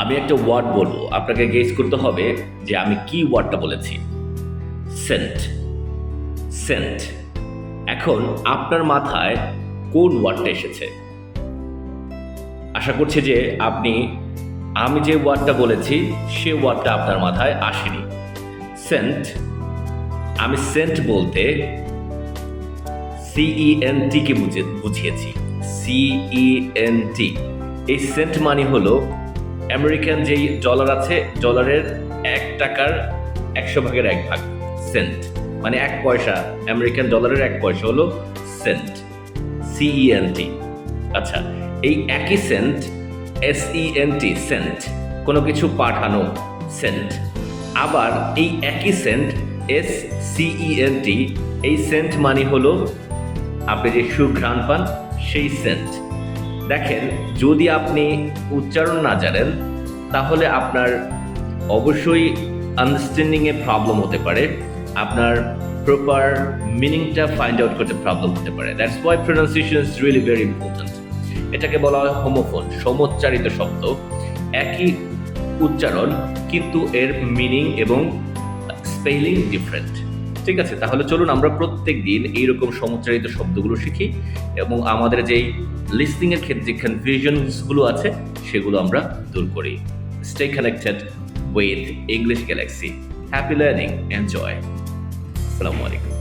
আমি একটা ওয়ার্ড বলবো, আপনাকে গেস করতে হবে যে আমি কি ওয়ার্ডটা বলেছি। Cent, cent. এখন আপনার মাথায় কোন ওয়ার্ডটা এসেছে? আশা করছি যে আমি যে ওয়ার্ডটা বলেছি সে ওয়ার্ডটা আপনার মাথায় আসেনি। সেন্ট, আমি সেন্ট বলতে CENT কে বুঝিয়েছি। CENT, এই সেন্ট মানে হলো আমেরিকান যেই ডলার আছে, ডলারের 1 টাকার 100 ভাগের 1 ভাগ। সেন্ট মানে 1 পয়সা, আমেরিকান ডলারের 1 পয়সা হলো সেন্ট, CENT। আচ্ছা, এই একই সেন্ট SENT, সেন্ট, কোনো কিছু পাঠানো, সেন্ট। আবার এই একই সেন্ট SCENT, এই সেন্ট মানে হলো আপনি যে সুঘ্রাণ পান সেই সেন্ট। দেখেন, যদি আপনি উচ্চারণ না জানেন তাহলে আপনার অবশ্যই আন্ডারস্ট্যান্ডিংয়ে প্রবলেম হতে পারে, আপনার প্রপার মিনিংটা ফাইন্ড আউট করতে প্রবলেম হতে পারে। That's why pronunciation is really very important. এটাকে বলা হয় হোমোফোন, সমোচ্চারিত শব্দ। একই উচ্চারণ কিন্তু এর মিনিং এবং স্পেলিং ডিফারেন্ট। ঠিক আছে, তাহলে চলুন আমরা প্রত্যেক দিন এইরকম সমুচ্চারিত শব্দগুলো শিখি এবং আমাদের যেই লিসনিং এর ক্ষেত্রে যে কনফিউশনসগুলো আছে সেগুলো আমরা দূর করি। Stay connected with English Galaxy. Happy learning, enjoy. আসসালামু আলাইকুম।